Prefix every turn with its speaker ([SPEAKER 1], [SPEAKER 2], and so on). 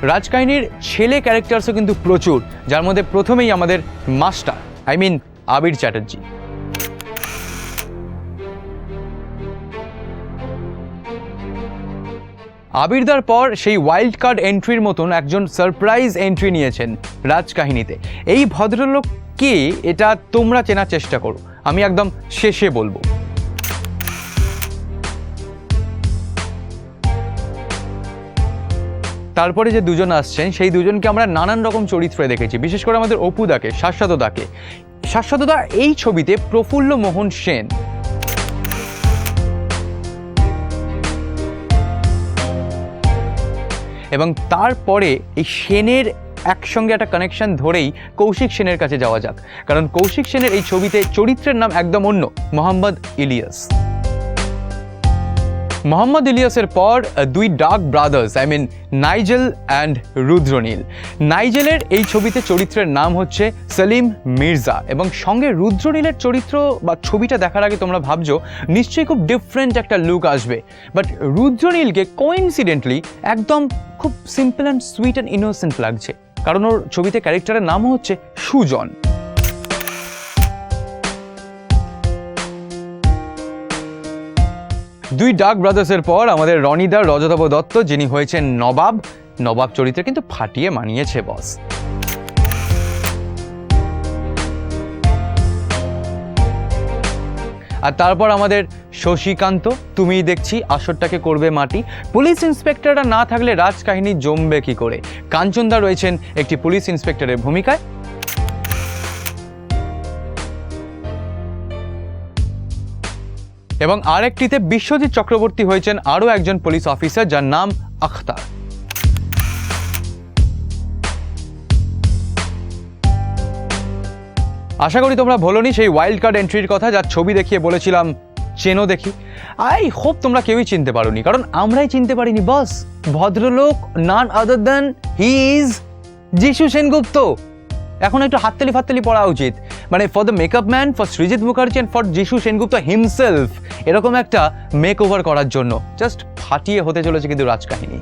[SPEAKER 1] রাজকাহিনীর ছেলে ক্যারেক্টার্সও কিন্তু প্রচুর, যার মধ্যে প্রথমেই আমাদের মাস্টার, আবির চ্যাটার্জি। আবিরদার পর সেই ওয়াইল্ড কার্ড এন্ট্রির মতন একজন সারপ্রাইজ এন্ট্রি নিয়েছেন রাজকাহিনীতে। এই ভদ্রলোক কে এটা তোমরা চেনার চেষ্টা করো, আমি একদম শেষে বলবো। তারপরে যে দুজন আসছেন সেই দুজনকে আমরা নানান রকম চরিত্রে দেখেছি, বিশেষ করে আমাদের অপুদাকে, শাশ্বতদাকে। শাশ্বতদা এই ছবিতে প্রফুল্ল মোহন সেন। এবং তারপরে এই সেনের একসঙ্গে একটা কানেকশন ধরেই কৌশিক সেনের কাছে যাওয়া যাক, কারণ কৌশিক সেনের এই ছবিতে চরিত্রের নাম একদম অন্য, মোহাম্মদ ইলিয়াস। মোহাম্মদ ইলিয়াসের পর দুই dark brothers, Nigel and Rudranil. নাইজেলের এই ছবিতে চরিত্রের নাম হচ্ছে সলিম মির্জা, এবং সঙ্গে রুদ্রনীলের চরিত্র বা ছবিটা দেখার আগে তোমরা ভাবছো নিশ্চয়ই খুব ডিফারেন্ট একটা লুক আসবে, বাট রুদ্রনীলকে কোইন্সিডেন্টলি একদম খুব simple and sweet and innocent লাগছে, কারণ ওর ছবিতে ক্যারেক্টারের নামও হচ্ছে সুজন। দুই ডার্ক ব্রাদার্সের পর আমাদের রনিদার রজতাভ দত্ত, যিনি হয়েছেন নবাব। নবাব চরিত্রে কিন্তু ফাটিয়ে মানিয়েছে বস। আর তারপর আমাদের শশীকান্ত, তুমিই দেখছি আসরটাকে করবে মাটি। পুলিশ ইন্সপেক্টররা না থাকলে রাজকাহিনী জমবে কি করে। কাঞ্চনদা রয়েছেন একটি পুলিশ ইন্সপেক্টরের ভূমিকায়। এবং আরেকটিতে বিশ্বজিৎ চক্রবর্তী হয়েছেন আরও একজন পুলিশ অফিসার, যার নাম আখতার। আশা করি তোমরা ভোলোনি সেই ওয়াইল্ড কার্ড এন্ট্রির কথা, যার ছবি দেখিয়ে বলেছিলাম চেনো দেখি। আই হোপ তোমরা কেউই চিনতে পারোনি, কারণ আমরাই চিনতে পারিনি বস। ভদ্রলোক নান আদার দ্যান হি ইজ যিশু সেনগুপ্ত। এখন একটু হাততালি ফাততালি পড়া উচিত, মানে for the makeup man, for Srijit Mukherjee and for যিশু সেনগুপ্ত হিমসেলফ, এরকম একটা মেক ওভার করার জন্য জাস্ট ফাটিয়ে হতে চলেছে কিন্তু রাজকাহিনী।